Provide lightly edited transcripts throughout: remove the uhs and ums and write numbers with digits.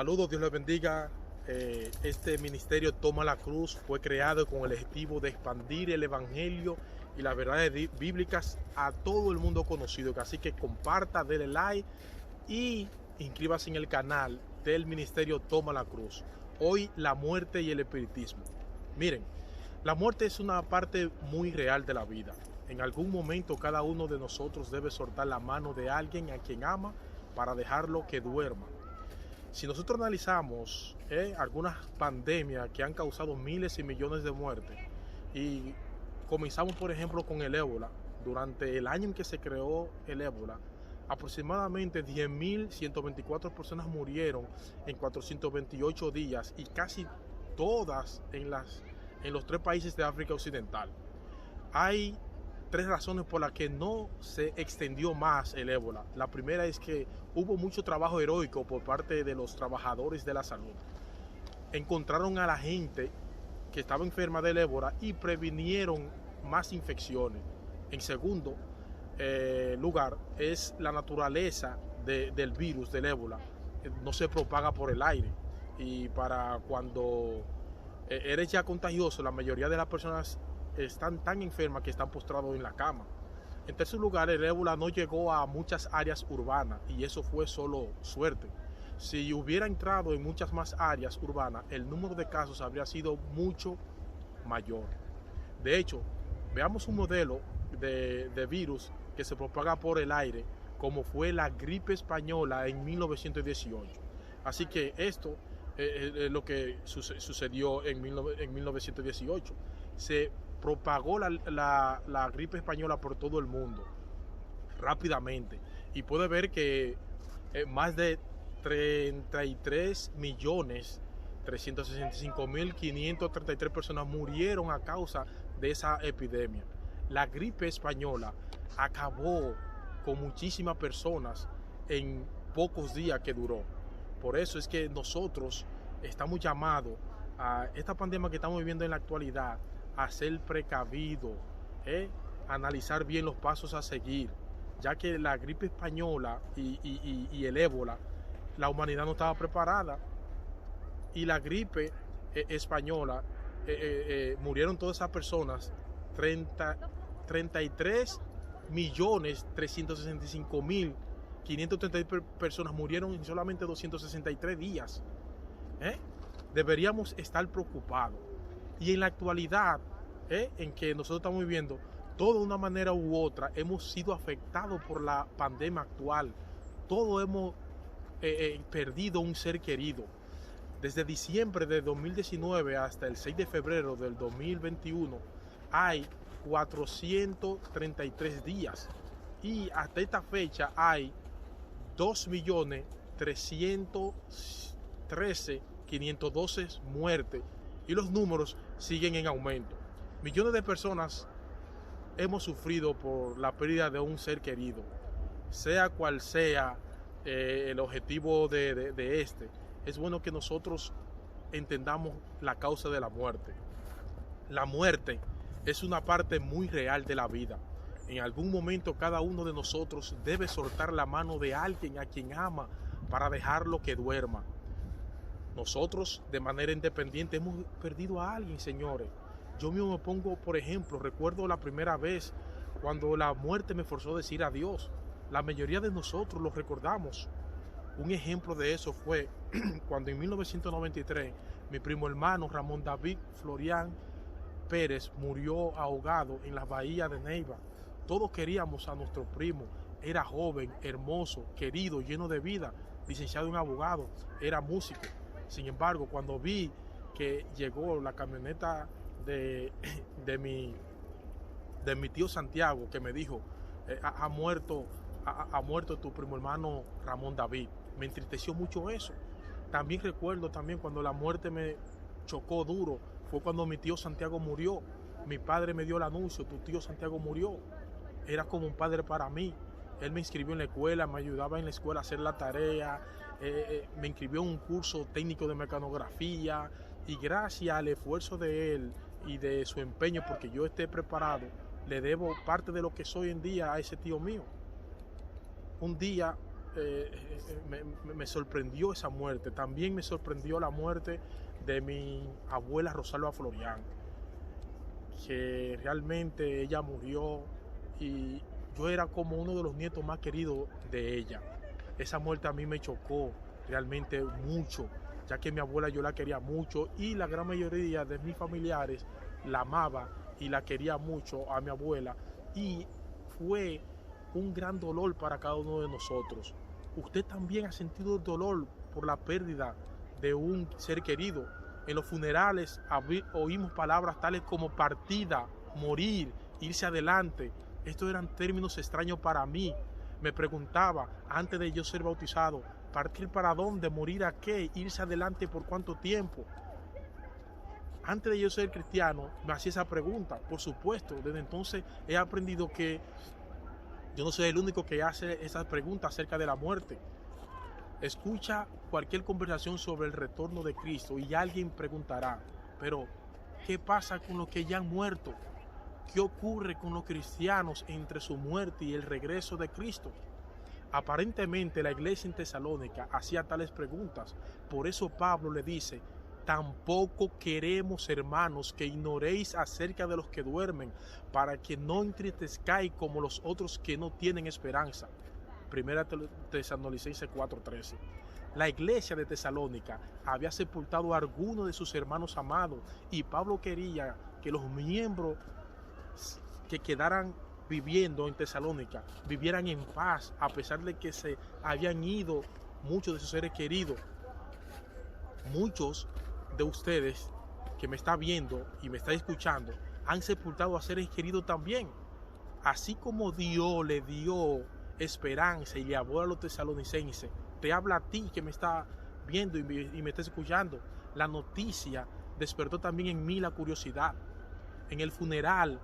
Saludos, Dios les bendiga. Este ministerio Toma la Cruz fue creado con el objetivo de expandir el evangelio y las verdades bíblicas a todo el mundo conocido. Así que comparta, denle like y inscríbase en el canal del ministerio Toma la Cruz. Hoy, la muerte y el espiritismo. Miren, la muerte es una parte muy real de la vida. En algún momento cada uno de nosotros debe soltar la mano de alguien a quien ama para dejarlo que duerma. Si nosotros analizamos algunas pandemias que han causado miles y millones de muertes, y comenzamos por ejemplo con el ébola, durante el año en que se creó el ébola, aproximadamente 10.124 personas murieron en 428 días y casi todas en los tres países de África Occidental. Hay tres razones por las que no se extendió más el ébola. La primera es que hubo mucho trabajo heroico por parte de los trabajadores de la salud. Encontraron a la gente que estaba enferma del ébola y previnieron más infecciones. En segundo lugar, es la naturaleza del virus del ébola. No se propaga por el aire. Y para cuando eres ya contagioso, la mayoría de las personas están tan enfermas que están postrados en la cama. En tercer lugar, el ébola no llegó a muchas áreas urbanas y eso fue solo suerte. Si hubiera entrado en muchas más áreas urbanas, el número de casos habría sido mucho mayor. De hecho, veamos un modelo de virus que se propaga por el aire, como fue la gripe española en 1918. Así que esto es lo que sucedió en 1918. Se propagó la gripe española por todo el mundo rápidamente y puede ver que más de 33.365.533 personas murieron a causa de esa epidemia. La gripe española acabó con muchísimas personas en pocos días que duró. Por eso es que nosotros estamos llamados a esta pandemia que estamos viviendo en la actualidad a ser precavido, analizar bien los pasos a seguir, ya que la gripe española y el ébola, la humanidad no estaba preparada, y la gripe española murieron todas esas personas, 33.365.533 personas murieron en solamente 263 días. Deberíamos estar preocupados. Y en la actualidad en que nosotros estamos viviendo, todos de una manera u otra hemos sido afectados por la pandemia actual. Todos hemos perdido un ser querido. Desde diciembre de 2019 hasta el 6 de febrero del 2021 hay 433 días. Y hasta esta fecha hay 2.313.512 muertes. Y los números siguen en aumento. Millones de personas hemos sufrido por la pérdida de un ser querido. Sea cual sea el objetivo de este, es bueno que nosotros entendamos la causa de la muerte. La muerte es una parte muy real de la vida. En algún momento cada uno de nosotros debe soltar la mano de alguien a quien ama para dejarlo que duerma. Nosotros de manera independiente hemos perdido a alguien, señores. Yo mismo me pongo, por ejemplo, recuerdo la primera vez cuando la muerte me forzó a decir adiós. La mayoría de nosotros lo recordamos. Un ejemplo de eso fue cuando en 1993 mi primo hermano Ramón David Florián Pérez murió ahogado en la bahía de Neiva. Todos queríamos a nuestro primo. Era joven, hermoso, querido, lleno de vida, licenciado en abogado, era músico. Sin embargo, cuando vi que llegó la camioneta de mi tío Santiago, que me dijo, ha muerto tu primo hermano Ramón David, me entristeció mucho eso. También recuerdo cuando la muerte me chocó duro, fue cuando mi tío Santiago murió. Mi padre me dio el anuncio, tu tío Santiago murió. Era como un padre para mí. Él me inscribió en la escuela, me ayudaba en la escuela a hacer la tarea, me inscribió en un curso técnico de mecanografía, y gracias al esfuerzo de él y de su empeño porque yo esté preparado, le debo parte de lo que soy en día a ese tío mío. Un día me sorprendió esa muerte. También me sorprendió la muerte de mi abuela Rosalba Florián, que realmente ella murió y yo era como uno de los nietos más queridos de ella. Esa muerte a mí me chocó realmente mucho, ya que mi abuela yo la quería mucho y la gran mayoría de mis familiares la amaba y la quería mucho a mi abuela, y fue un gran dolor para cada uno de nosotros. Usted también ha sentido dolor por la pérdida de un ser querido. En los funerales oímos palabras tales como partida, morir, irse adelante. Estos eran términos extraños para mí. Me preguntaba, antes de yo ser bautizado, ¿partir para dónde? ¿Morir a qué? ¿Irse adelante por cuánto tiempo? Antes de yo ser cristiano, me hacía esa pregunta. Por supuesto, desde entonces he aprendido que yo no soy el único que hace esas preguntas acerca de la muerte. Escucha cualquier conversación sobre el retorno de Cristo y alguien preguntará, pero ¿qué pasa con los que ya han muerto? ¿Qué ocurre con los cristianos entre su muerte y el regreso de Cristo? Aparentemente la iglesia en Tesalónica hacía tales preguntas. Por eso Pablo le dice, tampoco queremos, hermanos, que ignoréis acerca de los que duermen, para que no entristezcáis como los otros que no tienen esperanza. Primera Tesalonicenses 4:13. La iglesia de Tesalónica había sepultado a algunos de sus hermanos amados y Pablo quería que los miembros que quedaran viviendo en Tesalónica vivieran en paz, a pesar de que se habían ido muchos de sus seres queridos. Muchos de ustedes que me está viendo y me está escuchando han sepultado a seres queridos también. Así como Dios le dio esperanza y le habló a los tesalonicenses, te habla a ti que me está viendo y me está escuchando. La noticia despertó también en mí la curiosidad. En el funeral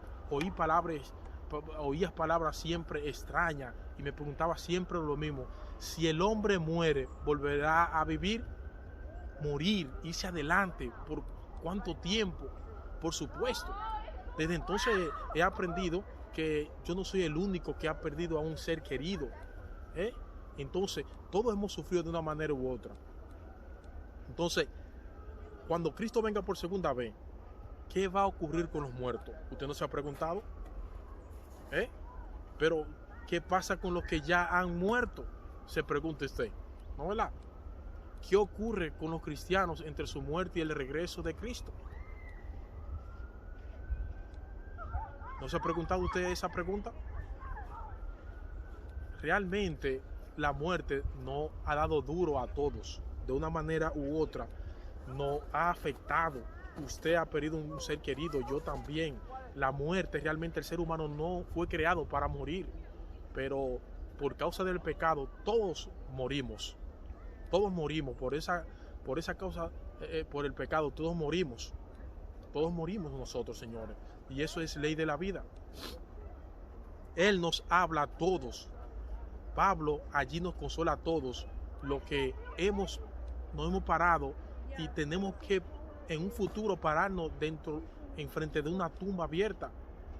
oías palabras siempre extrañas y me preguntaba siempre lo mismo. Si el hombre muere, ¿volverá a vivir? Morir, irse adelante, ¿por cuánto tiempo? Por supuesto. Desde entonces he aprendido que yo no soy el único que ha perdido a un ser querido. Entonces, todos hemos sufrido de una manera u otra. Entonces, cuando Cristo venga por segunda vez, ¿qué va a ocurrir con los muertos? ¿Usted no se ha preguntado? Pero, ¿qué pasa con los que ya han muerto? Se pregunta usted, ¿no, verdad? ¿Qué ocurre con los cristianos entre su muerte y el regreso de Cristo? ¿No se ha preguntado usted esa pregunta? Realmente la muerte no ha dado duro a todos. De una manera u otra nos ha afectado. Usted ha perdido un ser querido, yo también. La muerte, realmente el ser humano no fue creado para morir. Pero por causa del pecado todos morimos. Todos morimos por esa causa, por el pecado, todos morimos. Todos morimos nosotros, señores. Y eso es ley de la vida. Él nos habla a todos. Pablo allí nos consuela a todos. Lo que nos hemos parado y tenemos que en un futuro pararnos enfrente de una tumba abierta.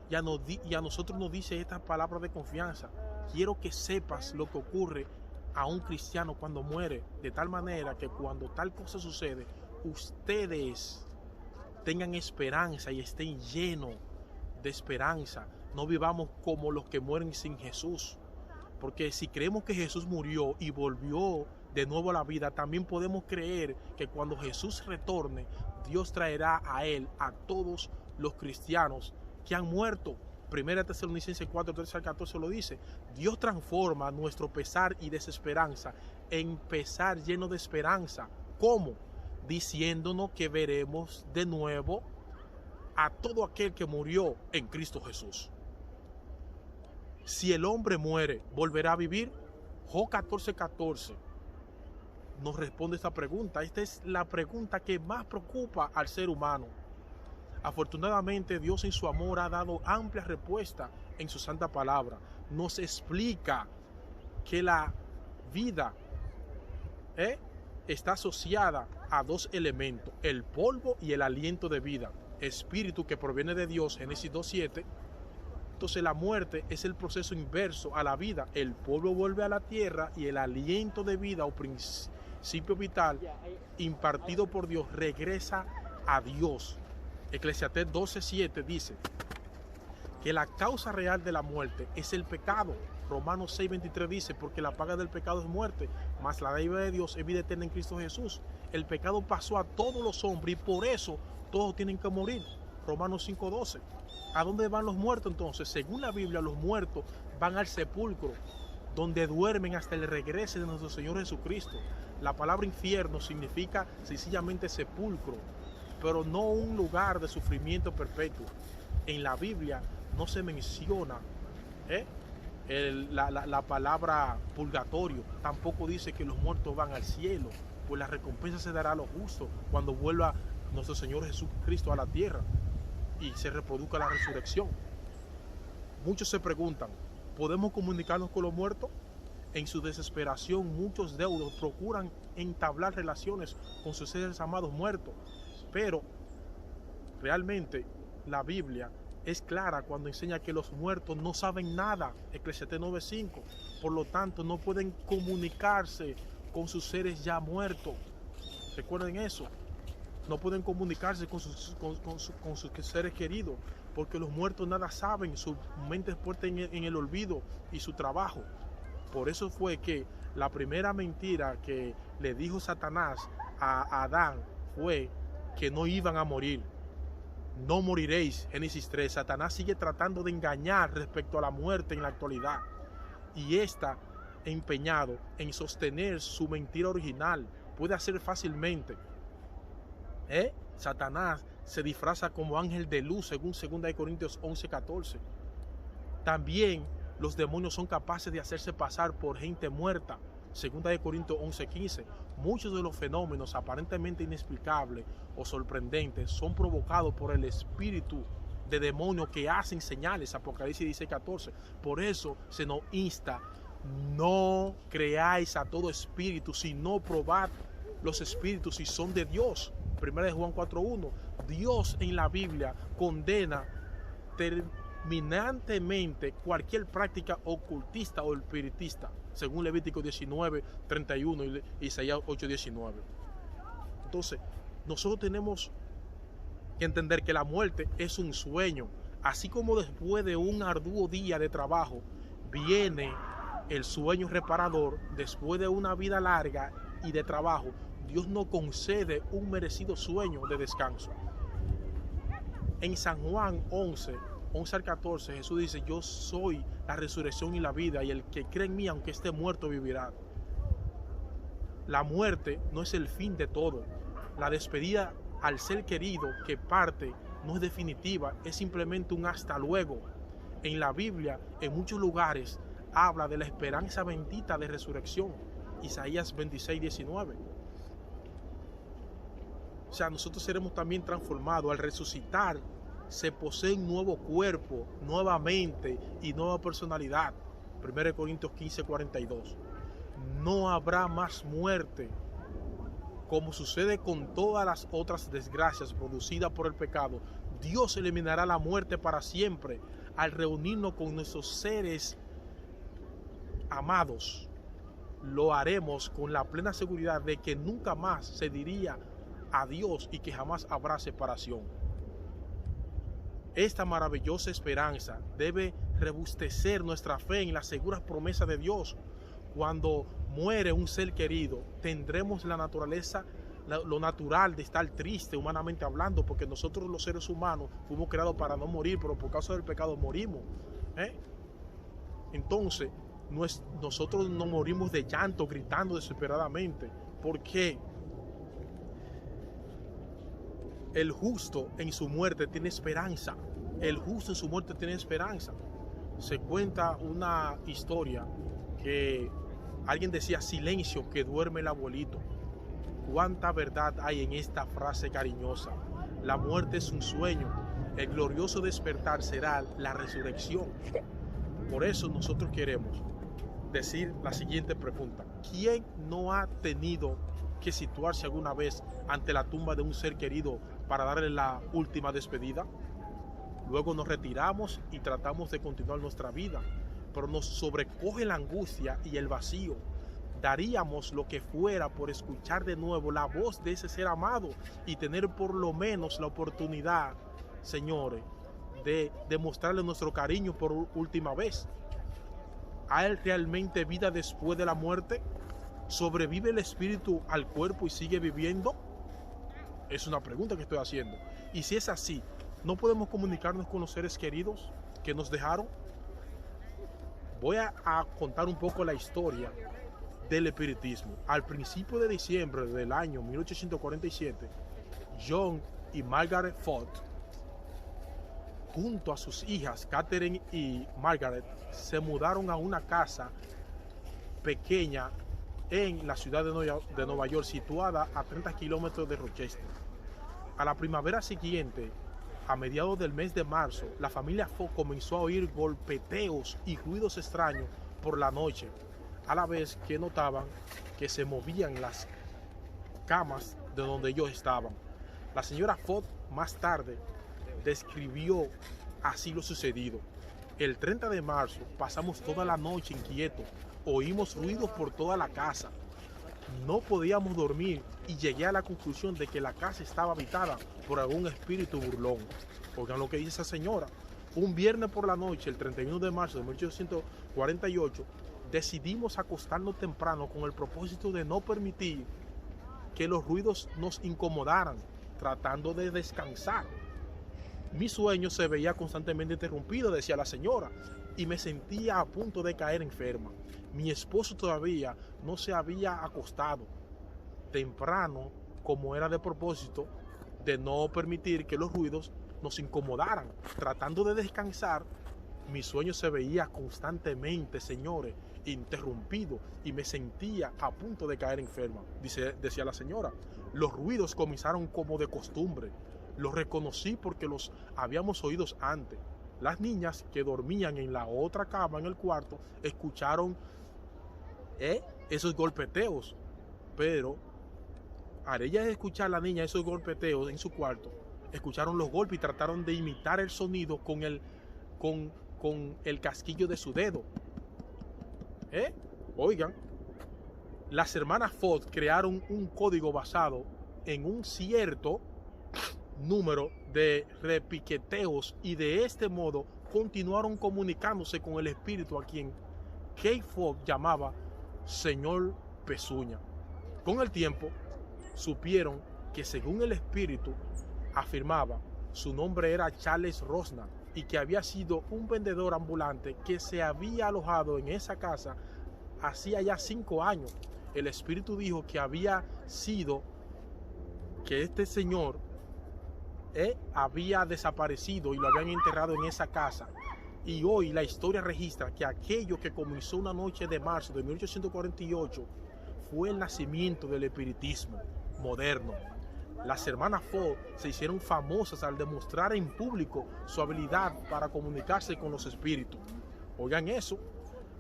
Y a nosotros nos dice esta palabra de confianza. Quiero que sepas lo que ocurre a un cristiano cuando muere, de tal manera que cuando tal cosa sucede, ustedes tengan esperanza y estén llenos de esperanza. No vivamos como los que mueren sin Jesús, porque si creemos que Jesús murió y volvió de nuevo a la vida, también podemos creer que cuando Jesús retorne, Dios traerá a Él a todos los cristianos que han muerto. Primera Tesalonicenses 4:13-14 lo dice. Dios transforma nuestro pesar y desesperanza en pesar lleno de esperanza. ¿Cómo? Diciéndonos que veremos de nuevo a todo aquel que murió en Cristo Jesús. Si el hombre muere, ¿volverá a vivir? Job 14:14 nos responde esta pregunta. Esta es la pregunta que más preocupa al ser humano. Afortunadamente, Dios en su amor ha dado amplia respuesta en su santa palabra. Nos explica que la vida está asociada a dos elementos, el polvo y el aliento de vida. Espíritu que proviene de Dios, Génesis 2:7, Entonces la muerte es el proceso inverso a la vida. El polvo vuelve a la tierra y el aliento de vida o principio vital impartido por Dios regresa a Dios. Eclesiastés 12:7 dice que la causa real de la muerte es el pecado. Romanos 6:23 dice, porque la paga del pecado es muerte, mas la dádiva de Dios es vida eterna en Cristo Jesús. El pecado pasó a todos los hombres y por eso todos tienen que morir. Romanos 5:12. ¿A dónde van los muertos entonces? Según la Biblia, los muertos van al sepulcro, donde duermen hasta el regreso de nuestro Señor Jesucristo. La palabra infierno significa sencillamente sepulcro, pero no un lugar de sufrimiento perpetuo. En la Biblia no se menciona la palabra purgatorio. Tampoco dice que los muertos van al cielo, pues la recompensa se dará a los justos cuando vuelva nuestro Señor Jesucristo a la tierra y se reproduzca la resurrección. Muchos se preguntan, ¿podemos comunicarnos con los muertos? En su desesperación, muchos deudos procuran entablar relaciones con sus seres amados muertos, pero realmente la Biblia es clara cuando enseña que los muertos no saben nada. Eclesiastés 9:5. Por lo tanto, no pueden comunicarse con sus seres ya muertos. Recuerden eso. No pueden comunicarse con sus seres queridos, porque los muertos nada saben, su mente es puesta en el olvido y su trabajo. Por eso fue que la primera mentira que le dijo Satanás a Adán fue que no iban a morir. No moriréis, Génesis 3. Satanás sigue tratando de engañar respecto a la muerte en la actualidad y está empeñado en sostener su mentira original. Puede hacer fácilmente. Satanás se disfraza como ángel de luz según 2 Corintios 11:14. También los demonios son capaces de hacerse pasar por gente muerta. 2 Corintios 11:15. Muchos de los fenómenos aparentemente inexplicables o sorprendentes son provocados por el espíritu de demonios que hacen señales. Apocalipsis 16:14. Por eso se nos insta: no creáis a todo espíritu, sino probad los espíritus si son de Dios. 1 Juan 4:1. Dios en la Biblia condena terminantemente cualquier práctica ocultista o espiritista, según Levítico 19:31 y Isaías 8:19. Entonces, nosotros tenemos que entender que la muerte es un sueño. Así como después de un arduo día de trabajo viene el sueño reparador, después de una vida larga y de trabajo, Dios nos concede un merecido sueño de descanso. En San Juan 11:11-14, Jesús dice: yo soy la resurrección y la vida, y el que cree en mí, aunque esté muerto, vivirá. La muerte no es el fin de todo. La despedida al ser querido que parte no es definitiva, es simplemente un hasta luego. En la Biblia, en muchos lugares, habla de la esperanza bendita de resurrección. Isaías 26:19. O sea, nosotros seremos también transformados. Al resucitar, se posee un nuevo cuerpo, nueva mente y nueva personalidad. 1 Corintios 15:42. No habrá más muerte. Como sucede con todas las otras desgracias producidas por el pecado, Dios eliminará la muerte para siempre al reunirnos con nuestros seres amados. Lo haremos con la plena seguridad de que nunca más se diría adiós y que jamás habrá separación. Esta maravillosa esperanza debe robustecer nuestra fe en las seguras promesas de Dios. Cuando muere un ser querido, tendremos la naturaleza, lo natural de estar triste humanamente hablando, porque nosotros los seres humanos fuimos creados para no morir, pero por causa del pecado morimos. Entonces, nosotros no morimos de llanto, gritando desesperadamente, porque el justo en su muerte tiene esperanza. El justo en su muerte tiene esperanza. Se cuenta una historia que alguien decía: silencio, que duerme el abuelito. Cuánta verdad hay en esta frase cariñosa. La muerte es un sueño. El glorioso despertar será la resurrección. Por eso nosotros queremos decir la siguiente pregunta: ¿quién no ha tenido que situarse alguna vez ante la tumba de un ser querido para darle la última despedida? Luego nos retiramos y tratamos de continuar nuestra vida, pero nos sobrecoge la angustia y el vacío. Daríamos lo que fuera por escuchar de nuevo la voz de ese ser amado y tener por lo menos la oportunidad, señores, de demostrarle nuestro cariño por última vez. ¿Hay realmente vida después de la muerte? ¿Sobrevive el espíritu al cuerpo y sigue viviendo? Es una pregunta que estoy haciendo. Y si es así, ¿no podemos comunicarnos con los seres queridos que nos dejaron? Voy a contar un poco la historia del espiritismo. Al principio de diciembre del año 1847, John y Margaret Ford, junto a sus hijas Catherine y Margaret, se mudaron a una casa pequeña en la ciudad de Nueva York, situada a 30 kilómetros de Rochester. A la primavera siguiente, a mediados del mes de marzo, la familia Ford comenzó a oír golpeteos y ruidos extraños por la noche, a la vez que notaban que se movían las camas de donde ellos estaban. La señora Ford más tarde describió así lo sucedido. El 30 de marzo pasamos toda la noche inquietos, oímos ruidos por toda la casa. No podíamos dormir y llegué a la conclusión de que la casa estaba habitada por algún espíritu burlón. Oigan lo que dice esa señora. Un viernes por la noche, el 31 de marzo de 1848, decidimos acostarnos temprano con el propósito de no permitir que los ruidos nos incomodaran, tratando de descansar. Mi sueño se veía constantemente interrumpido, decía la señora, y me sentía a punto de caer enferma. Mi esposo todavía no se había acostado temprano, como era de propósito, de no permitir que los ruidos nos incomodaran. Tratando de descansar, mi sueño se veía constantemente, señores, interrumpido, y me sentía a punto de caer enferma, decía la señora. Los ruidos comenzaron como de costumbre. Los reconocí porque los habíamos oído antes. Las niñas que dormían en la otra cama en el cuarto escucharon esos golpeteos, pero al ellas escuchar la niña esos golpeteos en su cuarto, escucharon los golpes y trataron de imitar el sonido con el casquillo de su dedo. Oigan, las hermanas Ford crearon un código basado en un cierto número de repiqueteos y de este modo continuaron comunicándose con el espíritu a quien Kate Ford llamaba Señor Pezuña. Con el tiempo supieron que, según el espíritu afirmaba, su nombre era Charles Rosnan y que había sido un vendedor ambulante que se había alojado en esa casa hacía ya 5 años. El espíritu dijo que había sido que este señor había desaparecido y lo habían enterrado en esa casa. Y hoy la historia registra que aquello que comenzó una noche de marzo de 1848 fue el nacimiento del espiritismo moderno. Las hermanas Ford se hicieron famosas al demostrar en público su habilidad para comunicarse con los espíritus. Oigan eso,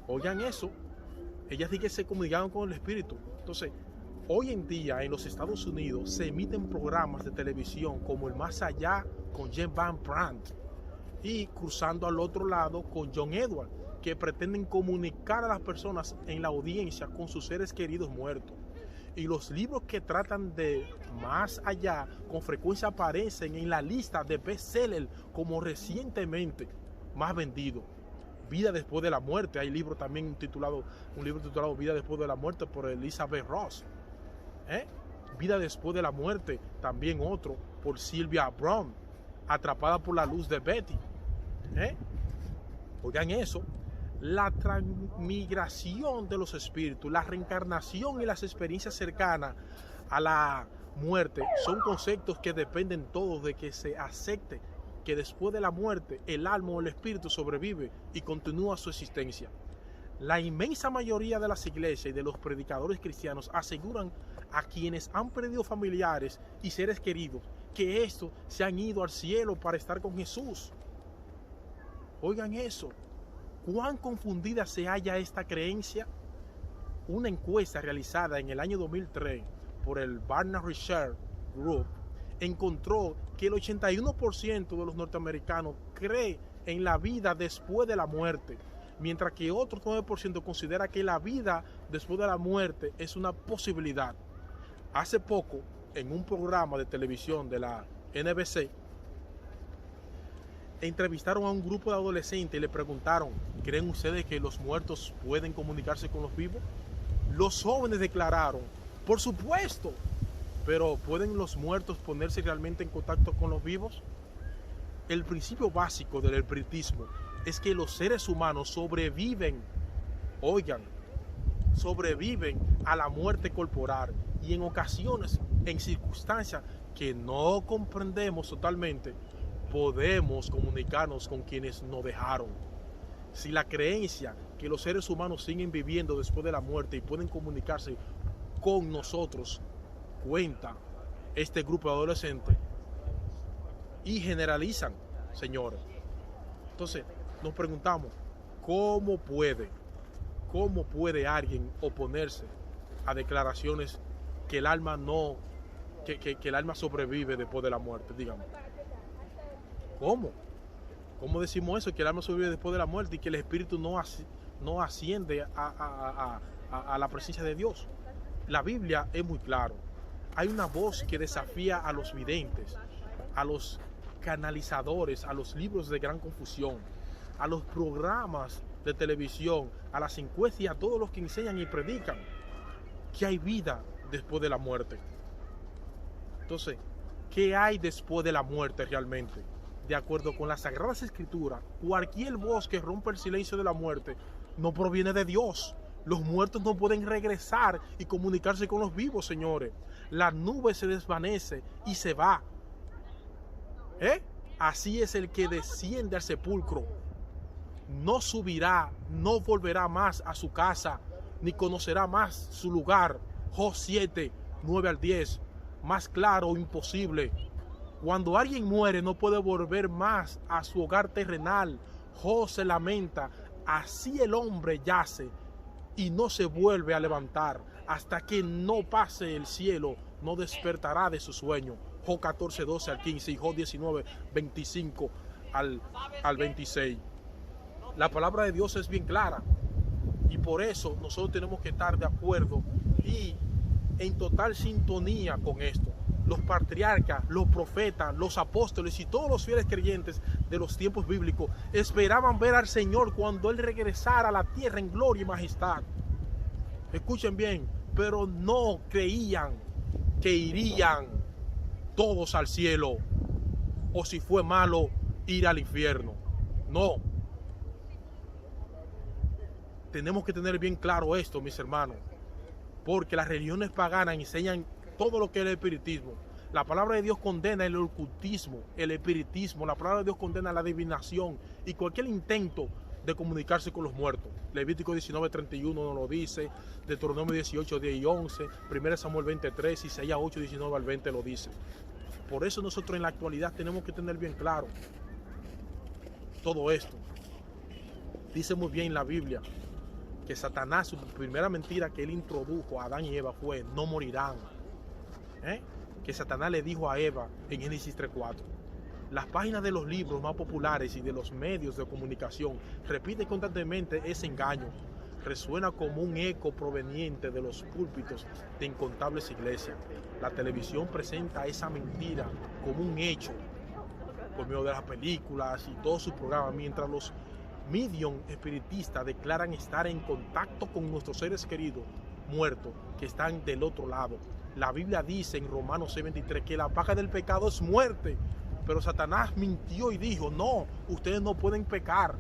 oigan eso. Ellas sí que se comunicaban con el espíritu. Entonces, hoy en día en los Estados Unidos se emiten programas de televisión como El Más Allá con Jen Van Brandt y Cruzando al Otro Lado con John Edward, que pretenden comunicar a las personas en la audiencia con sus seres queridos muertos. Y los libros que tratan de Más Allá con frecuencia aparecen en la lista de bestseller como recientemente más vendido. Vida después de la muerte. Hay un libro titulado Vida después de la muerte por Elizabeth Ross. Vida después de la muerte, también otro por Sylvia Browne, Atrapada por la luz de Betty. Oigan eso. La transmigración de los espíritus, la reencarnación y las experiencias cercanas a la muerte son conceptos que dependen todos de que se acepte que después de la muerte el alma o el espíritu sobrevive y continúa su existencia. La inmensa mayoría de las iglesias y de los predicadores cristianos aseguran a quienes han perdido familiares y seres queridos que estos se han ido al cielo para estar con Jesús. Oigan eso. ¿Cuán confundida se halla esta creencia? Una encuesta realizada en el año 2003 por el Barna Research Group encontró que el 81% de los norteamericanos cree en la vida después de la muerte, mientras que otro 9% considera que la vida después de la muerte es una posibilidad. Hace poco, en un programa de televisión de la NBC, entrevistaron a un grupo de adolescentes y le preguntaron: ¿creen ustedes que los muertos pueden comunicarse con los vivos? Los jóvenes declararon: por supuesto. Pero ¿pueden los muertos ponerse realmente en contacto con los vivos? El principio básico del espiritismo es que los seres humanos sobreviven, oigan, sobreviven a la muerte corporal, y en ocasiones, en circunstancias que no comprendemos totalmente, podemos comunicarnos con quienes nos dejaron. Si la creencia que los seres humanos siguen viviendo después de la muerte y pueden comunicarse con nosotros cuenta este grupo de adolescentes, y generalizan, señores. Entonces nos preguntamos, ¿cómo puede alguien oponerse a declaraciones que el alma no, que el alma sobrevive después de la muerte? Dígame, ¿cómo decimos eso? Que el alma sobrevive después de la muerte y que el espíritu no asciende a la presencia de Dios. La Biblia es muy claro. Hay una voz que desafía a los videntes, a los canalizadores, a los libros de gran confusión, a los programas de televisión, a las encuestas y a todos los que enseñan y predican que hay vida después de la muerte. Entonces, ¿qué hay después de la muerte realmente? De acuerdo con las Sagradas Escrituras, cualquier voz que rompa el silencio de la muerte no proviene de Dios. Los muertos no pueden regresar y comunicarse con los vivos, señores. La nube se desvanece y se va. Así es el que desciende al sepulcro. No subirá, no volverá más a su casa, ni conocerá más su lugar. Job 7, 9 al 10. Más claro, imposible. Cuando alguien muere no puede volver más a su hogar terrenal. Job se lamenta. Así el hombre yace y no se vuelve a levantar. Hasta que no pase el cielo, no despertará de su sueño. Job 14, 12 al 15 y Job 19, 25 al 26. La palabra de Dios es bien clara y por eso nosotros tenemos que estar de acuerdo y en total sintonía con esto. Los patriarcas, los profetas, los apóstoles y todos los fieles creyentes de los tiempos bíblicos esperaban ver al Señor cuando Él regresara a la tierra en gloria y majestad. Escuchen bien, pero no creían que irían todos al cielo o, si fue malo, ir al infierno. No. Tenemos que tener bien claro esto, mis hermanos, porque las religiones paganas enseñan todo lo que es el espiritismo. La palabra de Dios condena el ocultismo, el espiritismo. La palabra de Dios condena la adivinación y cualquier intento de comunicarse con los muertos. Levítico 19:31 nos lo dice, Deuteronomio 18, 10 y 11, 1 Samuel 23, Isaías 8, 19 al 20 lo dice. Por eso nosotros en la actualidad tenemos que tener bien claro todo esto. Dice muy bien la Biblia que Satanás, su primera mentira que él introdujo a Adán y Eva fue: no morirán. Que Satanás le dijo a Eva en Génesis 3:4. Las páginas de los libros más populares y de los medios de comunicación repiten constantemente ese engaño. Resuena como un eco proveniente de los púlpitos de incontables iglesias. La televisión presenta esa mentira como un hecho por medio de las películas y todos sus programas, mientras los medium espiritistas declaran estar en contacto con nuestros seres queridos muertos que están del otro lado. La Biblia dice en Romanos 6:23 que la paga del pecado es muerte, pero Satanás mintió y dijo: no, ustedes no pueden pecar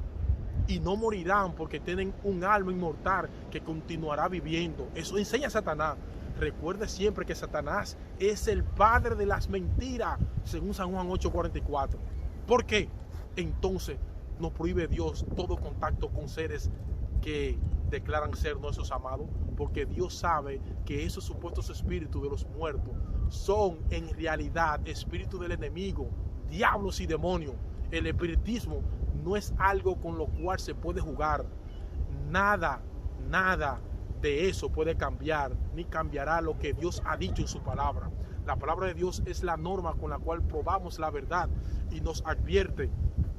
y no morirán porque tienen un alma inmortal que continuará viviendo. Eso enseña Satanás. Recuerde siempre que Satanás es el padre de las mentiras, según San Juan 8:44. ¿Por qué? Entonces nos prohíbe Dios todo contacto con seres que declaran ser nuestros amados, porque Dios sabe que esos supuestos espíritus de los muertos son en realidad espíritus del enemigo, diablos y demonios. El espiritismo no es algo con lo cual se puede jugar. Nada de eso puede cambiar, ni cambiará lo que Dios ha dicho en su palabra. La palabra de Dios es la norma con la cual probamos la verdad y nos advierte: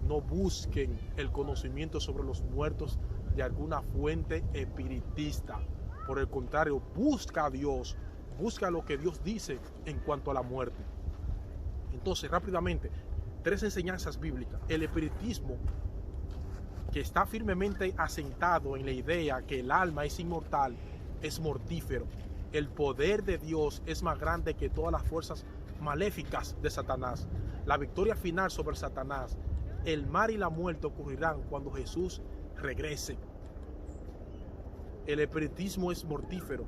no busquen el conocimiento sobre los muertos de alguna fuente espiritista. Por el contrario, busca a Dios, busca lo que Dios dice en cuanto a la muerte. Entonces, rápidamente, 3 enseñanzas bíblicas. El espiritismo, que está firmemente asentado en la idea que el alma es inmortal, es mortífero. El poder de Dios es más grande que todas las fuerzas maléficas de Satanás. La victoria final sobre Satanás, el mar y la muerte ocurrirán cuando Jesús regrese. El espiritismo es mortífero.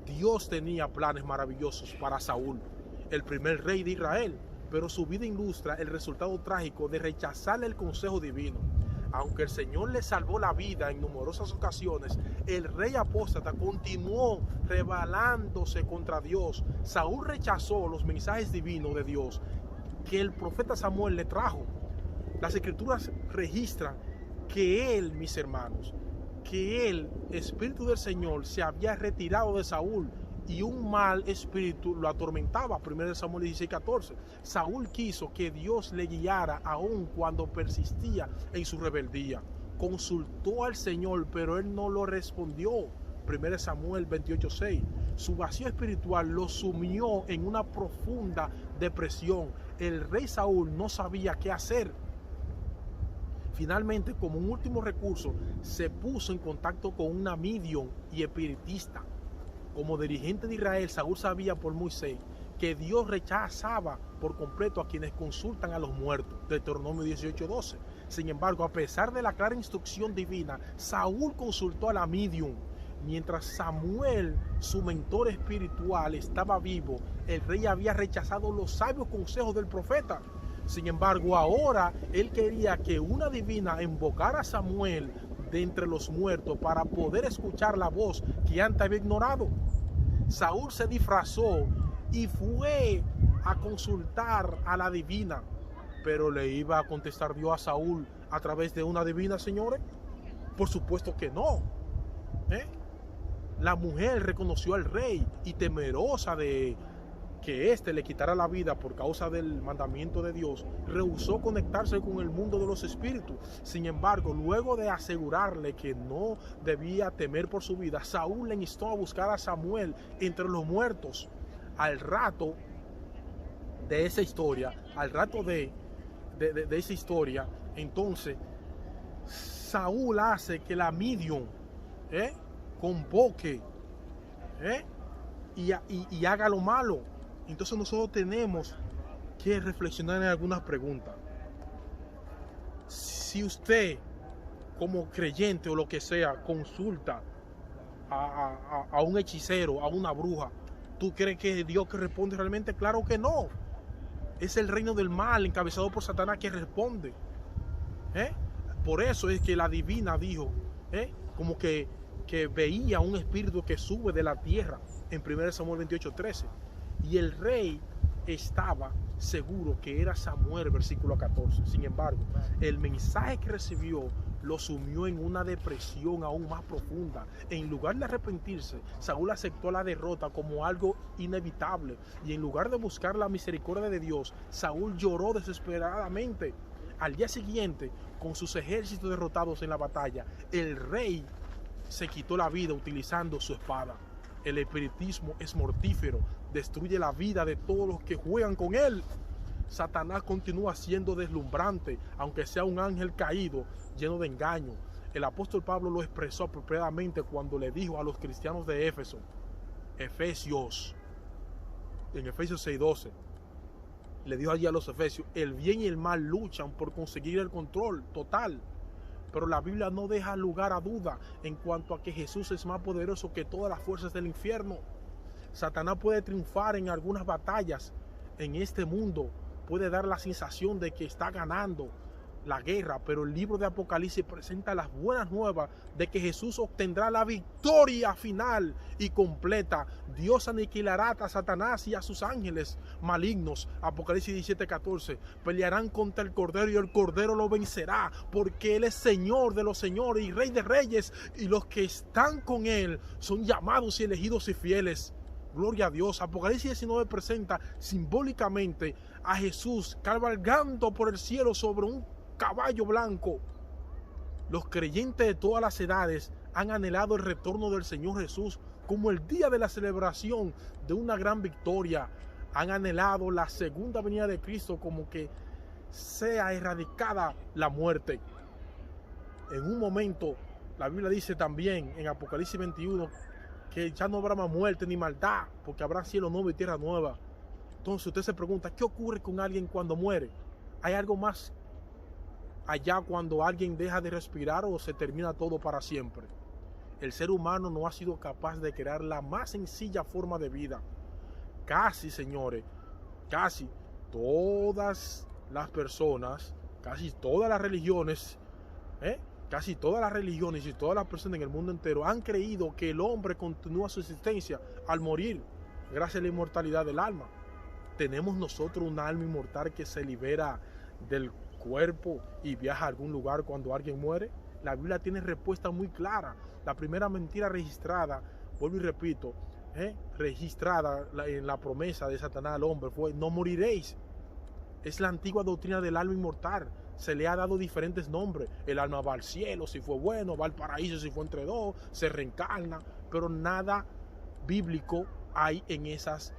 Dios tenía planes maravillosos para Saúl, el primer rey de Israel, pero su vida ilustra el resultado trágico de rechazar el consejo divino. Aunque el Señor le salvó la vida en numerosas ocasiones, el rey apóstata continuó rebelándose contra Dios. Saúl rechazó los mensajes divinos de Dios que el profeta Samuel le trajo. Las escrituras registran que él, mis hermanos, que el espíritu del Señor se había retirado de Saúl y un mal espíritu lo atormentaba. 1 Samuel 16:14. Saúl quiso que Dios le guiara aun cuando persistía en su rebeldía. Consultó al Señor, pero él no lo respondió. 1 Samuel 28:6. Su vacío espiritual lo sumió en una profunda depresión. El rey Saúl no sabía qué hacer. Finalmente, como un último recurso, se puso en contacto con una medium y espiritista. Como dirigente de Israel, Saúl sabía por Moisés que Dios rechazaba por completo a quienes consultan a los muertos. Deuteronomio 18:12. Sin embargo, a pesar de la clara instrucción divina, Saúl consultó a la medium. Mientras Samuel, su mentor espiritual, estaba vivo, el rey había rechazado los sabios consejos del profeta. Sin embargo, ahora él quería que una divina invocara a Samuel de entre los muertos para poder escuchar la voz que antes había ignorado. Saúl se disfrazó y fue a consultar a la divina. Pero ¿le iba a contestar Dios a Saúl a través de una divina, señores? Por supuesto que no. La mujer reconoció al rey y, temerosa de que éste le quitara la vida por causa del mandamiento de Dios, rehusó conectarse con el mundo de los espíritus. Sin embargo, luego de asegurarle que no debía temer por su vida, Saúl le instó a buscar a Samuel entre los muertos. Al rato de esa historia, entonces Saúl hace que la medium convoque y haga lo malo. Entonces nosotros tenemos que reflexionar en algunas preguntas. Si usted, como creyente o lo que sea, consulta a un hechicero, a una bruja, ¿tú crees que Dios que responde realmente? Claro que no. Es el reino del mal encabezado por Satanás que responde. Por eso es que la divina dijo, como que veía un espíritu que sube de la tierra en 1 Samuel 28:13. Y el rey estaba seguro que era Samuel, versículo 14. Sin embargo, el mensaje que recibió lo sumió en una depresión aún más profunda. En lugar de arrepentirse, Saúl aceptó la derrota como algo inevitable. Y en lugar de buscar la misericordia de Dios, Saúl lloró desesperadamente. Al día siguiente, con sus ejércitos derrotados en la batalla, el rey se quitó la vida utilizando su espada. El espiritismo es mortífero, destruye la vida de todos los que juegan con él. Satanás continúa siendo deslumbrante, aunque sea un ángel caído, lleno de engaño. El apóstol Pablo lo expresó apropiadamente cuando le dijo a los cristianos de Éfeso, en Efesios 6:12, le dijo allí a los efesios: el bien y el mal luchan por conseguir el control total. Pero la Biblia no deja lugar a duda en cuanto a que Jesús es más poderoso que todas las fuerzas del infierno. Satanás puede triunfar en algunas batallas en este mundo, puede dar la sensación de que está ganando la guerra, pero el libro de Apocalipsis presenta las buenas nuevas de que Jesús obtendrá la victoria final y completa. Dios aniquilará a Satanás y a sus ángeles malignos. Apocalipsis 17:14. Pelearán contra el Cordero y el Cordero lo vencerá, porque Él es Señor de los señores y Rey de reyes, y los que están con Él son llamados y elegidos y fieles. Gloria a Dios. Apocalipsis 19 presenta simbólicamente a Jesús cabalgando por el cielo sobre un caballo blanco. Los creyentes de todas las edades han anhelado el retorno del Señor Jesús como el día de la celebración de una gran victoria. Han anhelado la segunda venida de Cristo como que sea erradicada la muerte. En un momento, la Biblia dice también en Apocalipsis 21 que ya no habrá más muerte ni maldad, porque habrá cielo nuevo y tierra nueva. Entonces usted se pregunta, ¿qué ocurre con alguien cuando muere? ¿Hay algo más allá cuando alguien deja de respirar o se termina todo para siempre? El ser humano no ha sido capaz de crear la más sencilla forma de vida. Casi, señores, casi todas las personas, casi todas las religiones, casi todas las religiones y todas las personas en el mundo entero han creído que el hombre continúa su existencia al morir, gracias a la inmortalidad del alma. ¿Tenemos nosotros un alma inmortal que se libera del cuerpo y viaja a algún lugar cuando alguien muere? La Biblia tiene respuesta muy clara. La primera mentira registrada, vuelvo y repito, registrada en la promesa de Satanás al hombre fue: no moriréis. Es la antigua doctrina del alma inmortal. Se le ha dado diferentes nombres. El alma va al cielo si fue bueno, va al paraíso si fue entre dos, se reencarna, pero nada bíblico hay en esas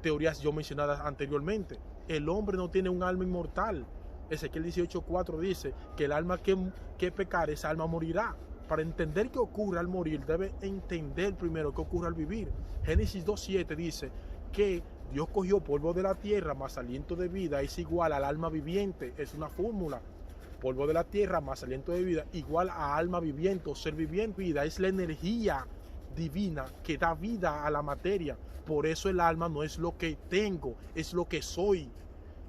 teorías yo mencionadas anteriormente. El hombre no tiene un alma inmortal. Ezequiel 18:4 dice que el alma que pecare, esa alma morirá. Para entender qué ocurre al morir, debe entender primero qué ocurre al vivir. Génesis 2:7 dice que Dios cogió polvo de la tierra más aliento de vida es igual al alma viviente. Es una fórmula. Polvo de la tierra más aliento de vida igual a alma viviente o ser viviente. Vida es la energía divina que da vida a la materia. Por eso el alma no es lo que tengo, es lo que soy.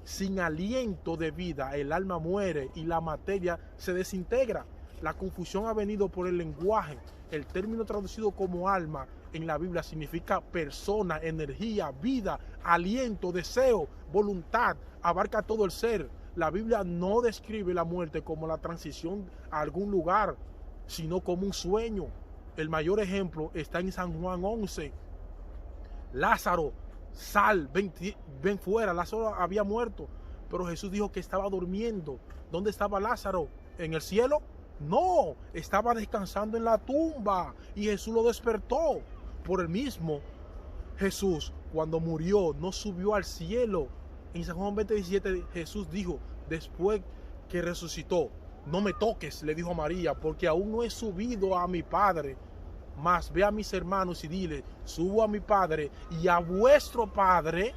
Sin aliento de vida, el alma muere y la materia se desintegra. La confusión ha venido por el lenguaje. El término traducido como alma en la Biblia significa persona, energía, vida, aliento, deseo, voluntad, abarca todo el ser. La Biblia no describe la muerte como la transición a algún lugar, sino como un sueño. El mayor ejemplo está en San Juan 11. Lázaro, sal, ven fuera. Lázaro había muerto, pero Jesús dijo que estaba durmiendo. ¿Dónde estaba Lázaro? ¿En el cielo? No, estaba descansando en la tumba y Jesús lo despertó. Por el mismo Jesús, cuando murió, no subió al cielo. En San Juan 20:17 Jesús dijo, después que resucitó: no me toques, le dijo a María, porque aún no he subido a mi Padre. Mas ve a mis hermanos y dile: subo a mi Padre y a vuestro Padre,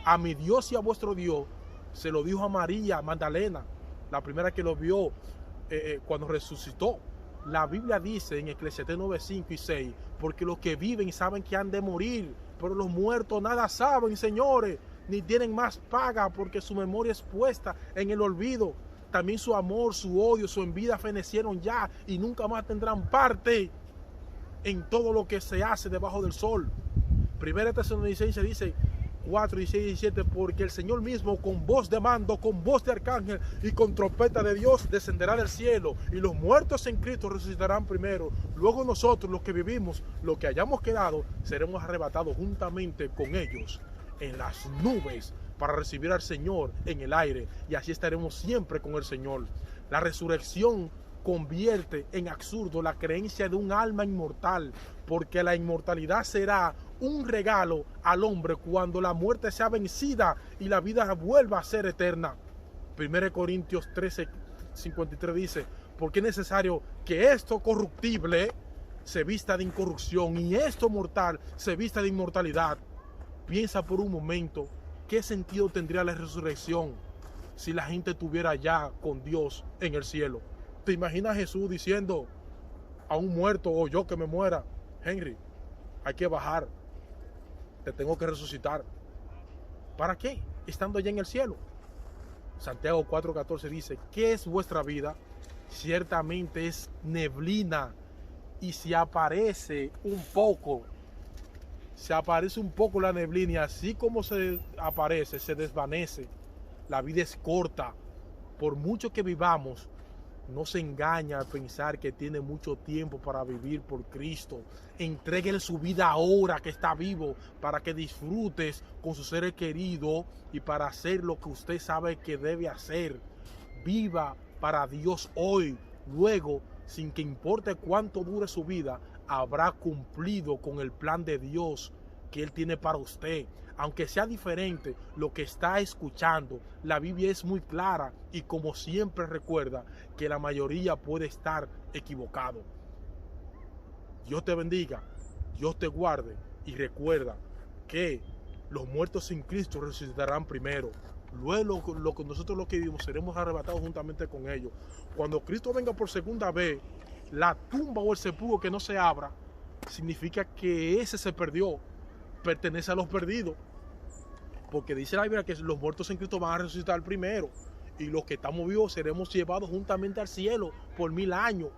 a mi Dios y a vuestro Dios. Se lo dijo a María Magdalena, la primera que lo vio cuando resucitó. La Biblia dice en Eclesiastés 9:5 y 6, porque los que viven saben que han de morir, pero los muertos nada saben, señores, ni tienen más paga, porque su memoria es puesta en el olvido. También su amor, su odio, su envidia fenecieron ya y nunca más tendrán parte en todo lo que se hace debajo del sol. Primera Tesalonicenses dice 4, 16 y 17, porque el Señor mismo con voz de mando, con voz de arcángel y con trompeta de Dios descenderá del cielo, y los muertos en Cristo resucitarán primero. Luego nosotros, los que vivimos, los que hayamos quedado, seremos arrebatados juntamente con ellos en las nubes para recibir al Señor en el aire, y así estaremos siempre con el Señor. La resurrección convierte en absurdo la creencia de un alma inmortal, porque la inmortalidad será un regalo al hombre cuando la muerte sea vencida y la vida vuelva a ser eterna. 1 Corintios 13:53 dice, porque es necesario que esto corruptible se vista de incorrupción y esto mortal se vista de inmortalidad. Piensa por un momento, ¿qué sentido tendría la resurrección si la gente estuviera ya con Dios en el cielo? ¿Te imaginas a Jesús diciendo a un muerto o yo que me muera: Henry, hay que bajar, te tengo que resucitar? ¿Para qué? Estando allá en el cielo. Santiago 4:14 dice, ¿qué es vuestra vida? Ciertamente es neblina, y si aparece un poco la neblina, y así como se aparece, se desvanece. La vida es corta. Por mucho que vivamos, no se engaña al pensar que tiene mucho tiempo para vivir por Cristo. Entréguele su vida ahora que está vivo para que disfrutes con sus seres queridos y para hacer lo que usted sabe que debe hacer. Viva para Dios hoy. Luego, sin que importe cuánto dure su vida, habrá cumplido con el plan de Dios que Él tiene para usted. Aunque sea diferente lo que está escuchando, la Biblia es muy clara y como siempre recuerda que la mayoría puede estar equivocado. Dios te bendiga, Dios te guarde y recuerda que los muertos sin Cristo resucitarán primero. Luego nosotros los que vivimos seremos arrebatados juntamente con ellos. Cuando Cristo venga por segunda vez, la tumba o el sepulcro que no se abra significa que ese se perdió, pertenece a los perdidos, porque dice la Biblia que los muertos en Cristo van a resucitar primero y los que estamos vivos seremos llevados juntamente al cielo por 1000 años,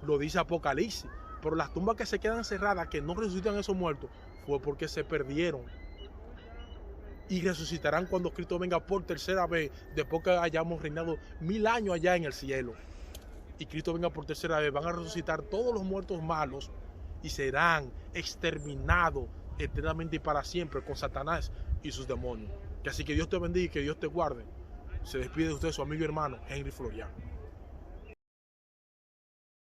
lo dice Apocalipsis. Pero las tumbas que se quedan cerradas, que no resucitan esos muertos, fue porque se perdieron y resucitarán cuando Cristo venga por tercera vez, después que hayamos reinado 1000 años allá en el cielo y Cristo venga por tercera vez. Van a resucitar todos los muertos malos y serán exterminados eternamente y para siempre con Satanás y sus demonios. Que así que Dios te bendiga y que Dios te guarde. Se despide de usted su amigo y hermano Henry Florian.